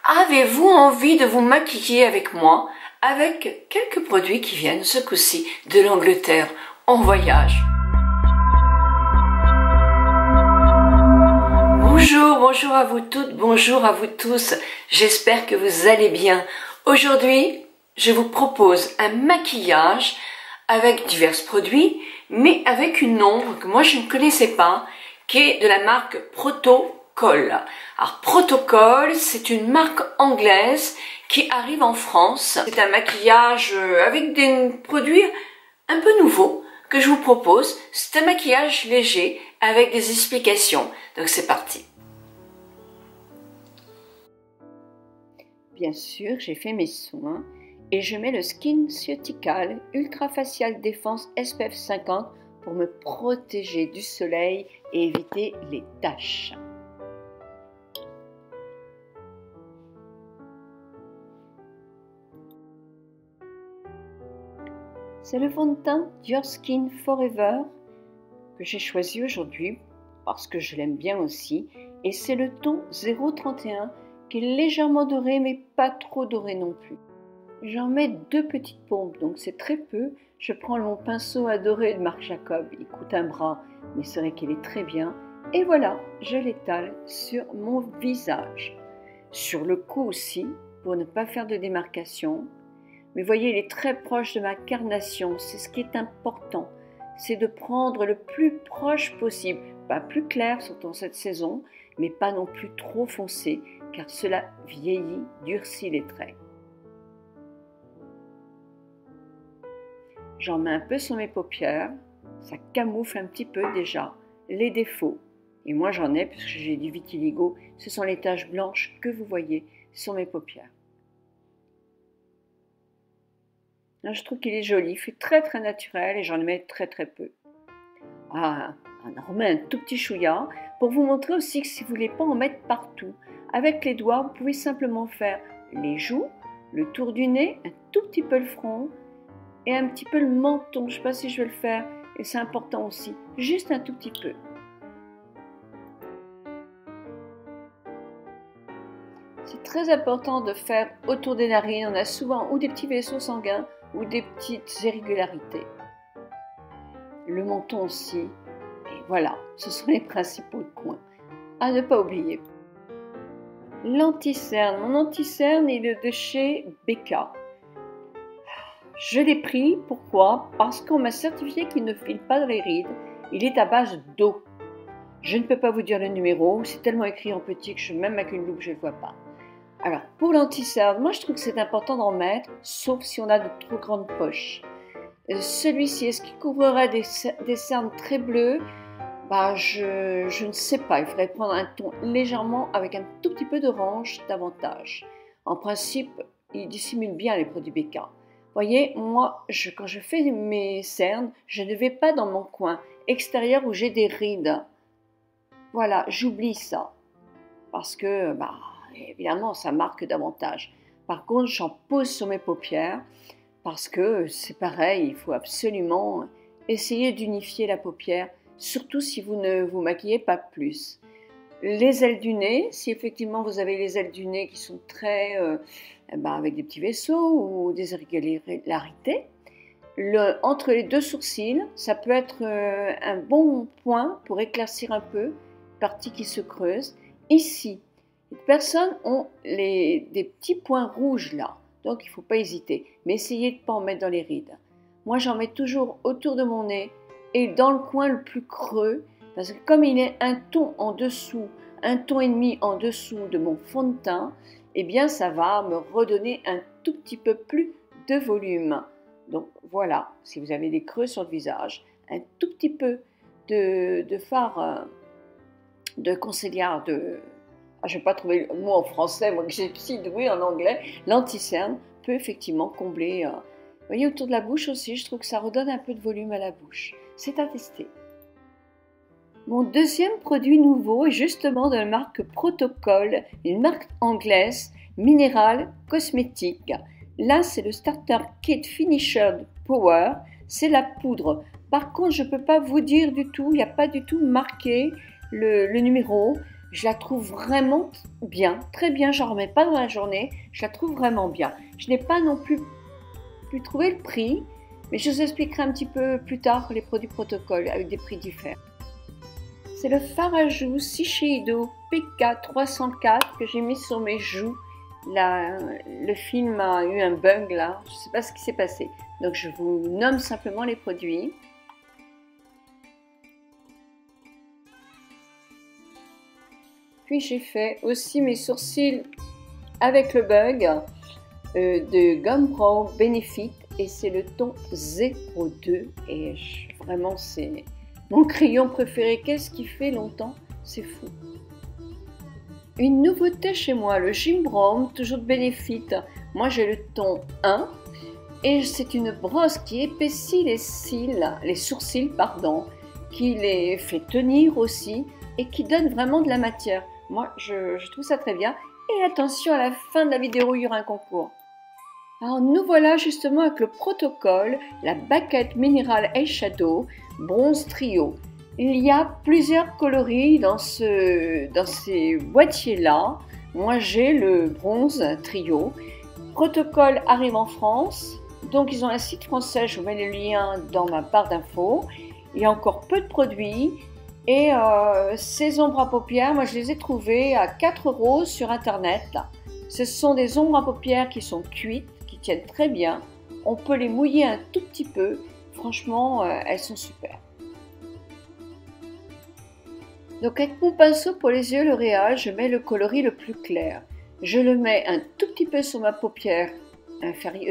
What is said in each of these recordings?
Avez-vous envie de vous maquiller avec moi, avec quelques produits qui viennent ce coup-ci de l'Angleterre en voyage? Bonjour à vous toutes, bonjour à vous tous, j'espère que vous allez bien. Aujourd'hui, je vous propose un maquillage avec divers produits, mais avec une ombre que moi je ne connaissais pas, qui est de la marque Protocol. Alors Protocol, c'est une marque anglaise qui arrive en France. C'est un maquillage avec des produits un peu nouveaux que je vous propose. C'est un maquillage léger avec des explications. Donc c'est parti. Bien sûr, j'ai fait mes soins et je mets le Skin Ceutical Ultra Facial Défense SPF 50 pour me protéger du soleil et éviter les taches. C'est le fond de teint Your Skin Forever que j'ai choisi aujourd'hui parce que je l'aime bien aussi, et c'est le ton 031 qui est légèrement doré mais pas trop doré non plus. J'en mets 2 petites pompes, donc c'est très peu. Je prends mon pinceau à dorer de Marc Jacob, il coûte un bras, mais c'est vrai qu'il est très bien. Et voilà, je l'étale sur mon visage. Sur le cou aussi, pour ne pas faire de démarcation. Mais voyez, il est très proche de ma carnation, c'est ce qui est important. C'est de prendre le plus proche possible, pas plus clair, surtout en cette saison, mais pas non plus trop foncé, car cela vieillit, durcit les traits. J'en mets un peu sur mes paupières, ça camoufle un petit peu déjà les défauts. Et moi j'en ai, puisque j'ai du vitiligo, ce sont les taches blanches que vous voyez sur mes paupières. Là, je trouve qu'il est joli, il fait très très naturel et j'en mets très très peu. Ah, on remet un tout petit chouïa pour vous montrer aussi que si vous ne voulez pas en mettre partout, avec les doigts, vous pouvez simplement faire les joues, le tour du nez, un tout petit peu le front, et un petit peu le menton, je ne sais pas si je vais le faire, et c'est important aussi, juste un tout petit peu. C'est très important de faire autour des narines, on a souvent ou des petits vaisseaux sanguins ou des petites irrégularités. Le menton aussi, et voilà, ce sont les principaux coins à ne pas oublier. L'anti-cerne, mon anti-cerne est de chez Becca. Je l'ai pris, pourquoi? Parce qu'on m'a certifié qu'il ne file pas dans les rides. Il est à base d'eau. Je ne peux pas vous dire le numéro, c'est tellement écrit en petit que même avec une loupe je ne le vois pas. Alors pour l'anti-cerne, moi je trouve que c'est important d'en mettre, sauf si on a de trop grandes poches. Celui-ci, est-ce qu'il couvrira des cernes très bleues? Je ne sais pas, il faudrait prendre un ton légèrement avec un tout petit peu d'orange davantage. En principe, il dissimule bien les produits Becca. Voyez, moi, quand je fais mes cernes, je ne vais pas dans mon coin extérieur où j'ai des rides. Voilà, j'oublie ça. Parce que, évidemment, ça marque davantage. Par contre, j'en pose sur mes paupières parce que c'est pareil, il faut absolument essayer d'unifier la paupière, surtout si vous ne vous maquillez pas plus. Les ailes du nez, si effectivement vous avez les ailes du nez qui sont très... avec des petits vaisseaux ou des irrégularités. Entre les 2 sourcils, ça peut être un bon point pour éclaircir un peu, partie qui se creuse. Ici, les personnes ont des petits points rouges là, donc il ne faut pas hésiter, mais essayez de ne pas en mettre dans les rides. Moi, j'en mets toujours autour de mon nez et dans le coin le plus creux, parce que comme il est un ton en dessous, un ton et demi en dessous de mon fond de teint, eh bien ça va me redonner un tout petit peu plus de volume. Donc voilà, si vous avez des creux sur le visage, un tout petit peu de fard de concealer, je ne vais pas trouver le mot en français, moi que j'ai si doué en anglais, l'anti-cerne peut effectivement combler. Vous voyez, autour de la bouche aussi, je trouve que ça redonne un peu de volume à la bouche. C'est à tester. Mon deuxième produit nouveau est justement de la marque Protocol, une marque anglaise, minérale, cosmétique. Là, c'est le Starter Kit Finisher Power, c'est la poudre. Par contre, je ne peux pas vous dire du tout, il n'y a pas du tout marqué le numéro. Je la trouve vraiment bien, très bien. J'en remets pas dans la journée. Je la trouve vraiment bien. Je n'ai pas non plus pu trouver le prix, mais je vous expliquerai un petit peu plus tard les produits protocole avec des prix différents. C'est le fard à joues Shiseido PK304 que j'ai mis sur mes joues. Le film a eu un bug là, je ne sais pas ce qui s'est passé. Donc je vous nomme simplement les produits. Puis j'ai fait aussi mes sourcils avec le bug de Gum Brow Benefit et c'est le ton 02 et vraiment c'est mon crayon préféré. Qu'est-ce qui fait longtemps? C'est fou. Une nouveauté chez moi, le Jim Brown, toujours de Benefit. Moi j'ai le ton 1 et c'est une brosse qui épaissit les sourcils, qui les fait tenir aussi et qui donne vraiment de la matière. Moi je trouve ça très bien. Et attention, à la fin de la vidéo, il y aura un concours. Alors nous voilà justement avec le protocole, la baguette minérale eyeshadow bronze trio. Il y a plusieurs coloris dans ces boîtiers là. Moi j'ai le bronze trio. Protocole arrive en France, donc ils ont un site français, je vous mets le lien dans ma barre d'infos. Il y a encore peu de produits et ces ombres à paupières, moi je les ai trouvées à 4 € sur internet. Ce sont des ombres à paupières qui sont cuites, qui tiennent très bien. On peut les mouiller un tout petit peu. Franchement, elles sont super. Donc avec mon pinceau pour les yeux L'Oréal, je mets le coloris le plus clair. Je le mets un tout petit peu sur ma paupière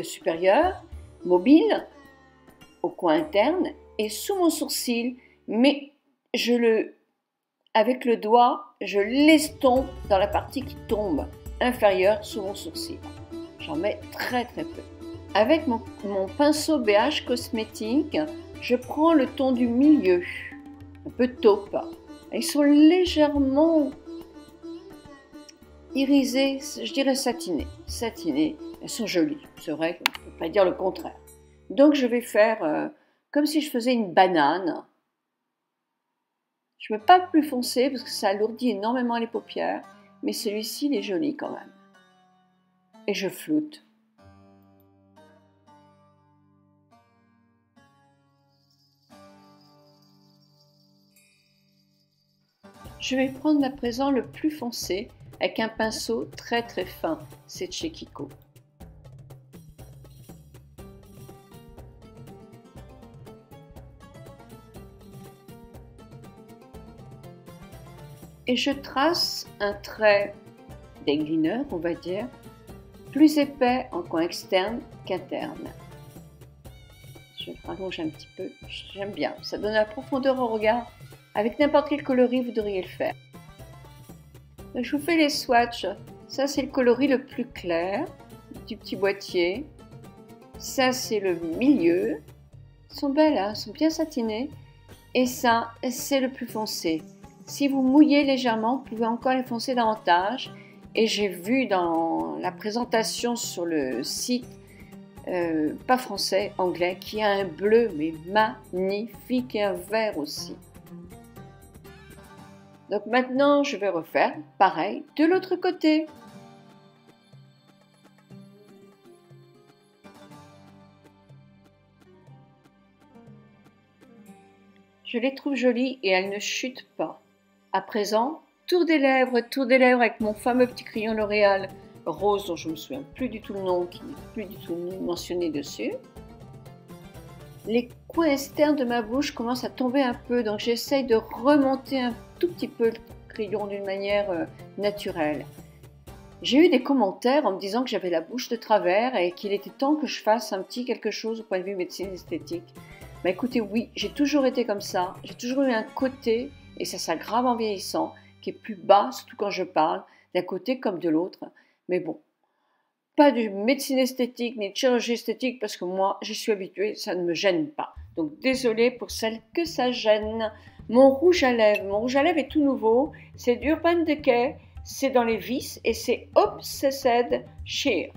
supérieure, mobile, au coin interne et sous mon sourcil, mais avec le doigt, je l'estompe dans la partie qui tombe inférieure sous mon sourcil. J'en mets très très peu. Avec mon pinceau BH Cosmétique, je prends le ton du milieu, un peu taupe. Ils sont légèrement irisés, je dirais satinés. Elles sont jolies, c'est vrai, on ne peut pas dire le contraire. Donc je vais faire comme si je faisais une banane. Je ne mets pas plus foncé parce que ça alourdit énormément les paupières, mais celui-ci il est joli quand même. Et je floute. Je vais prendre à présent le plus foncé avec un pinceau très très fin, c'est de chez Kiko. Et je trace un trait déglineur, on va dire, plus épais en coin externe qu'interne. Je le rallonge un petit peu, j'aime bien, ça donne la profondeur au regard. Avec n'importe quel coloris, vous devriez le faire. Donc, je vous fais les swatchs. Ça, c'est le coloris le plus clair du petit boîtier. Ça, c'est le milieu. Elles sont belles, hein, elles sont bien satinées. Et ça, c'est le plus foncé. Si vous mouillez légèrement, vous pouvez encore les foncer davantage. Et j'ai vu dans la présentation sur le site, pas français, anglais, qui a un bleu, mais magnifique, et un vert aussi. Donc maintenant, je vais refaire pareil de l'autre côté. Je les trouve jolies et elles ne chutent pas. À présent, tour des lèvres avec mon fameux petit crayon L'Oréal rose dont je ne me souviens plus du tout le nom, qui n'est plus du tout mentionné dessus. Les coins externes de ma bouche commencent à tomber un peu, donc j'essaye de remonter un tout petit peu le crayon d'une manière naturelle. J'ai eu des commentaires en me disant que j'avais la bouche de travers et qu'il était temps que je fasse un petit quelque chose au point de vue médecine esthétique. Bah écoutez, oui, j'ai toujours été comme ça, j'ai toujours eu un côté, et ça s'aggrave en vieillissant, qui est plus bas, surtout quand je parle, d'un côté comme de l'autre. Mais bon, pas de médecine esthétique ni de chirurgie esthétique parce que moi, j'y suis habituée, ça ne me gêne pas. Donc désolée pour celles que ça gêne. Mon rouge à lèvres est tout nouveau, c'est d'Urban Decay, c'est dans les vis et c'est Obsessed Sheer.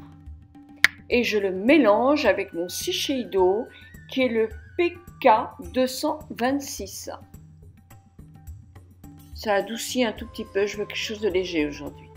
Et je le mélange avec mon Shiseido qui est le PK226. Ça adoucit un tout petit peu, je veux quelque chose de léger aujourd'hui.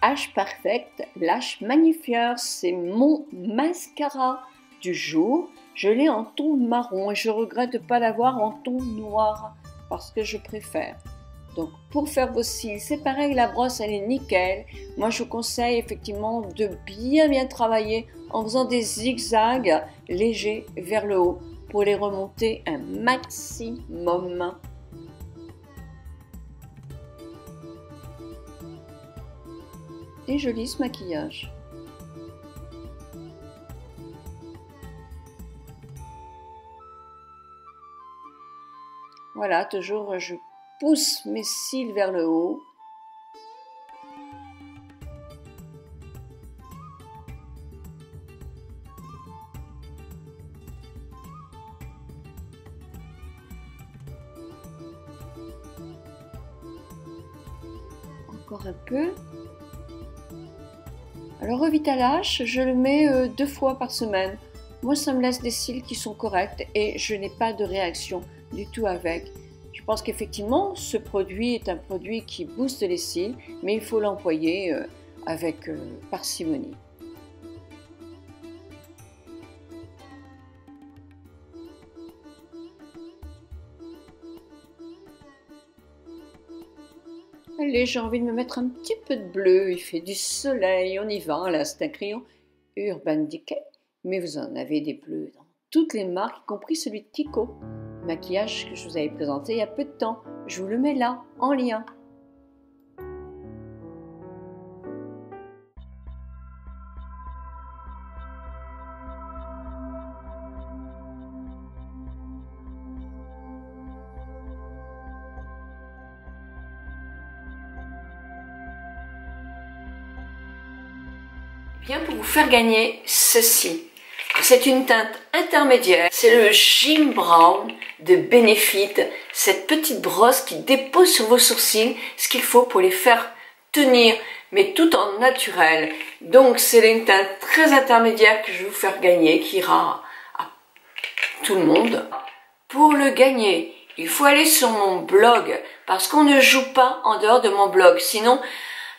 Lash Perfect, Lash Magnifier, c'est mon mascara du jour. Je l'ai en ton marron et je regrette de ne pas l'avoir en ton noir parce que je préfère. Donc pour faire vos cils, c'est pareil, la brosse elle est nickel. Moi je vous conseille effectivement de bien travailler en faisant des zigzags légers vers le haut pour les remonter un maximum. Et joli ce maquillage. Voilà, toujours je pousse mes cils vers le haut. Encore un peu. Alors Revitalash, je le mets 2 fois par semaine. Moi ça me laisse des cils qui sont corrects et je n'ai pas de réaction du tout avec. Je pense qu'effectivement ce produit est un produit qui booste les cils, mais il faut l'employer avec parcimonie. Allez, j'ai envie de me mettre un petit peu de bleu, il fait du soleil, on y va, là c'est un crayon Urban Decay, mais vous en avez des bleus dans toutes les marques, y compris celui de Kiko, maquillage que je vous avais présenté il y a peu de temps, je vous le mets là, en lien. Bien pour vous faire gagner ceci. C'est une teinte intermédiaire, c'est le Jim Brown de Benefit, cette petite brosse qui dépose sur vos sourcils ce qu'il faut pour les faire tenir, mais tout en naturel. Donc c'est une teinte très intermédiaire que je vais vous faire gagner, qui ira à tout le monde. Pour le gagner, il faut aller sur mon blog, parce qu'on ne joue pas en dehors de mon blog, sinon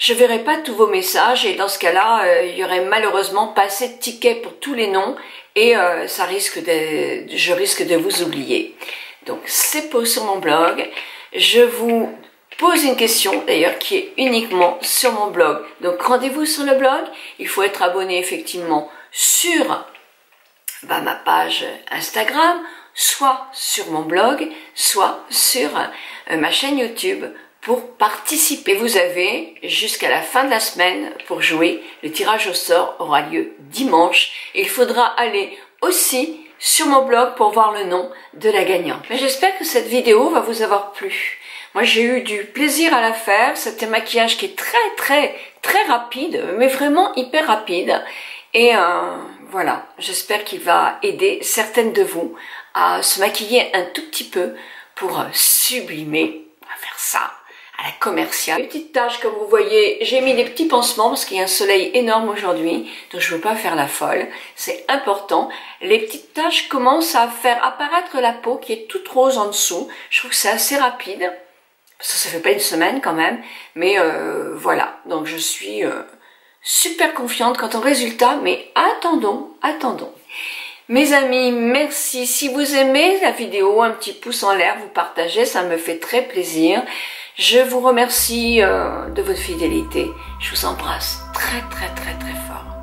je ne verrai pas tous vos messages et dans ce cas-là, il y aurait malheureusement pas assez de tickets pour tous les noms et je risque de vous oublier. Donc c'est sur mon blog. Je vous pose une question d'ailleurs qui est uniquement sur mon blog. Donc rendez-vous sur le blog. Il faut être abonné effectivement sur ma page Instagram, soit sur mon blog, soit sur ma chaîne YouTube. Pour participer, vous avez jusqu'à la fin de la semaine pour jouer. Le tirage au sort aura lieu dimanche. Il faudra aller aussi sur mon blog pour voir le nom de la gagnante. Mais j'espère que cette vidéo va vous avoir plu. Moi, j'ai eu du plaisir à la faire. C'est un maquillage qui est très rapide, mais vraiment hyper rapide. Et voilà, j'espère qu'il va aider certaines de vous à se maquiller un tout petit peu pour sublimer. On va faire ça à la commerciale. Les petites taches, comme vous voyez, j'ai mis des petits pansements parce qu'il y a un soleil énorme aujourd'hui, donc je ne veux pas faire la folle, c'est important. Les petites taches commencent à faire apparaître la peau qui est toute rose en dessous. Je trouve que c'est assez rapide, parce que ça fait pas une semaine quand même, mais voilà, donc je suis super confiante quant au résultat, mais attendons. Mes amis, merci. Si vous aimez la vidéo, un petit pouce en l'air, vous partagez, ça me fait très plaisir. Je vous remercie de votre fidélité. Je vous embrasse très fort.